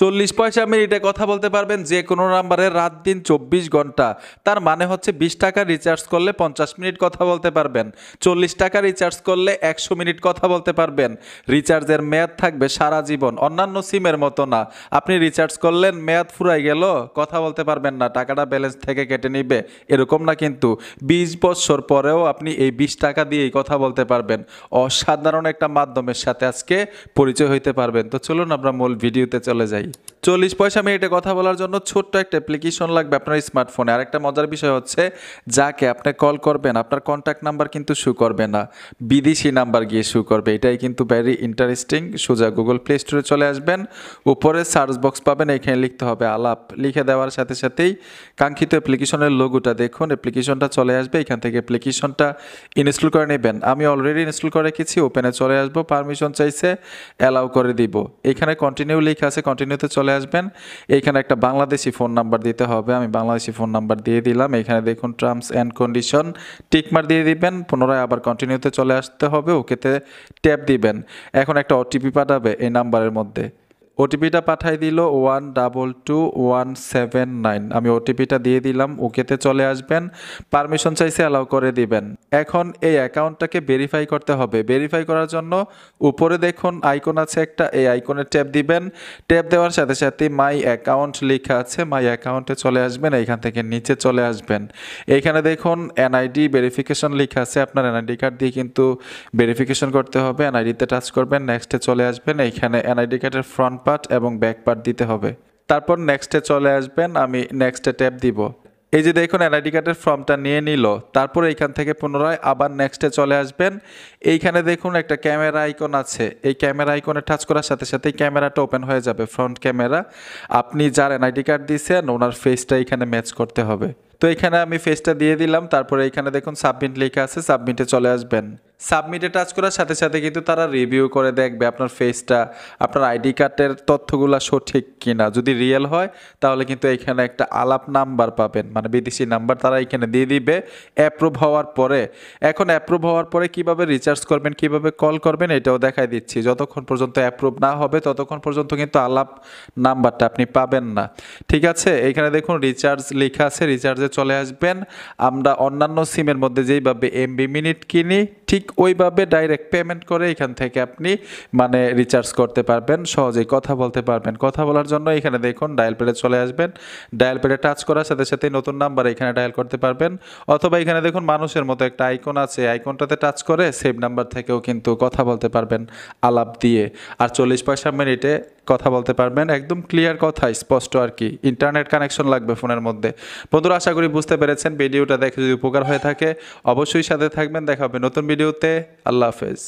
40 পয়সা মিনিটে কথা বলতে পারবেন যে কোনো নাম্বারে রাত দিন 24 ঘন্টা। তার মানে হচ্ছে 20 টাকা রিচার্জ করলে 50 মিনিট কথা বলতে পারবেন। 40 টাকা রিচার্জ করলে 100 মিনিট কথা বলতে পারবেন। রিচার্জের মেয়াদ থাকবে সারা জীবন, অন্যান্য সিমের মতো না। আপনি রিচার্জ করলেন, মেয়াদ ফুরাই গেল, কথা বলতে পারবেন না, টাকাটা ব্যালেন্স থেকে কেটে নিবে, এরকম না কিন্তু। 20 বছর পরেও আপনি এই 20 টাকা দিয়েই কথা বলতে পারবেন। অসাধারণ একটা মাধ্যমের সাথে আজকে পরিচয় হইতে পারবেন। তো চলুন আমরা মূল ভিডিওতে চলে যাই। 40 পয়সা মিনিটে কথা বলার জন্য ছোট্ট একটা অ্যাপ্লিকেশন লাগবে আপনার স্মার্টফোনে। আর একটা মজার বিষয় হচ্ছে, যাকে আপনি কল করবেন আপনার কন্ট্যাক্ট নাম্বার কিন্তু শো করবে না, বিদেশি নাম্বার গিয়ে শো করবে। এটাই কিন্তু ভেরি ইন্টারেস্টিং। সোজা গুগল প্লে স্টোরে চলে আসবেন, উপরে সার্চ বক্স পাবেন, এখানে লিখতে হবে আলাপ। লিখে দেওয়ার সাথে সাথেই কাঙ্ক্ষিত অ্যাপ্লিকেশনের লোগোটা দেখুন, অ্যাপ্লিকেশনটা চলে আসবে। এখান থেকে অ্যাপ্লিকেশনটা ইনস্টল করে নেবেন। আমি অলরেডি ইনস্টল করে রেখেছি। ওপেনে চলে আসবো, পারমিশন চাইছে, অ্যালাউ করে দিব। এখানে কন্টিনিউ লেখা আছে, কন্টিনিউতে চলে আসবেন। এইখানে একটা বাংলাদেশি ফোন নাম্বার দিতে হবে, আমি বাংলাদেশি ফোন নাম্বার দিয়ে দিলাম। এখানে দেখুন টার্মস অ্যান্ড কন্ডিশন, টিকমার দিয়ে দিবেন। পুনরায় আবার কন্টিনিউতে চলে আসতে হবে, ওকেতে ট্যাপ দিবেন। এখন একটা ওটিপি পাঠাবে এই নাম্বারের মধ্যে। ওটিপিটা পাঠাই দিল 122179। আমি ওটিপিটা দিয়ে দিলাম, ওকেতে চলে আসবেন। পারমিশন চাইছে, অ্যালাউ করে দিবেন। এখন এই অ্যাকাউন্টটাকে ভেরিফাই করতে হবে। ভেরিফাই করার জন্য উপরে দেখুন আইকন আছে একটা, এই আইকনে ট্যাপ দিবেন। ট্যাপ দেওয়ার সাথে সাথে মাই অ্যাকাউন্ট লেখা আছে, মাই অ্যাকাউন্টে চলে আসবেন। এইখান থেকে নিচে চলে আসবেন। এইখানে দেখুন এনআইডি ভেরিফিকেশন লেখা আছে, আপনার এনআইডি কার্ড দিয়ে কিন্তু ভেরিফিকেশন করতে হবে। এনআইডিতে টাচ করবেন, নেক্সটে চলে আসবেন। এইখানে এনআইডি কার্ডের ফ্রন্ট পার্ট এবং ব্যাক পার্ট দিতে হবে। তারপর নেক্সটে চলে আসবেন, আমি নেক্সটে ট্যাপ দিব। এই যে দেখুন এনআইডি কার্ডের ফর্মটা নিয়ে নিল। তারপর এইখান থেকে পুনরায় আবার নেক্সটে চলে আসবেন। এইখানে দেখুন একটা ক্যামেরা আইকন আছে, এই ক্যামেরা আইকনে টাচ করার সাথে সাথেই ক্যামেরাটা ওপেন হয়ে যাবে, ফ্রন্ট ক্যামেরা। আপনি যার এনআইডি কার্ড দিয়েছেন ওনার ফেসটা এখানে ম্যাচ করতে হবে। তো এখানে আমি ফেসটা দিয়ে দিলাম। তারপরে এইখানে দেখুন সাবমিট লেখা আছে, সাবমিটে চলে আসবেন। সাবমিটে টাচ করার সাথে সাথে কিন্তু তারা রিভিউ করে দেখবে আপনার ফেসটা, আপনার আইডি কার্ডের তথ্যগুলো সঠিক কিনা। যদি রিয়েল হয় তাহলে কিন্তু এখানে একটা আলাপ নাম্বার পাবেন, মানে বিদেশি নাম্বার তারা এখানে দিয়ে দিবে অ্যাপ্রুভ হওয়ার পরে। এখন অ্যাপ্রুভ হওয়ার পরে কিভাবে রিচার্জ করবেন, কিভাবে কল করবেন এটাও দেখাই দিচ্ছি। যতক্ষণ পর্যন্ত অ্যাপ্রুভ না হবে ততক্ষণ পর্যন্ত কিন্তু আলাপ নাম্বারটা আপনি পাবেন না, ঠিক আছে। এইখানে দেখুন রিচার্জ লেখা আছে, রিচার্জে চলে আসবেন। আমরা অন্যান্য সিমের মধ্যে যেইভাবে এমবি মিনিট কিনি ঠিক ওইভাবে ডাইরেক্ট পেমেন্ট করে এখান থেকে আপনি মানে রিচার্জ করতে পারবেন, সহজেই কথা বলতে পারবেন। কথা বলার জন্য এখানে দেখুন ডায়াল প্যাডে চলে আসবেন। ডায়াল প্যাডে টাচ করার সাথে সাথে নতুন নাম্বার এখানে ডায়াল করতে পারবেন, অথবা এখানে দেখুন মানুষের মতো একটা আইকন আছে, আইকনটাতে টাচ করে সেভ নাম্বার থেকেও কিন্তু কথা বলতে পারবেন আলাপ দিয়ে। আর 40 পয়সা মিনিটে কথা বলতে পারবেন, একদম ক্লিয়ার কথা, স্পষ্ট আর কি। ইন্টারনেট কানেকশন লাগবে ফোনের মধ্যে। বন্ধুরা আশা করি বুঝতে পেরেছেন। ভিডিওটা দেখে যদি উপকার হয়ে থাকে অবশ্যই সাথে থাকবেন। দেখা হবে নতুন ভিডিওতে। আল্লাহ হাফেজ।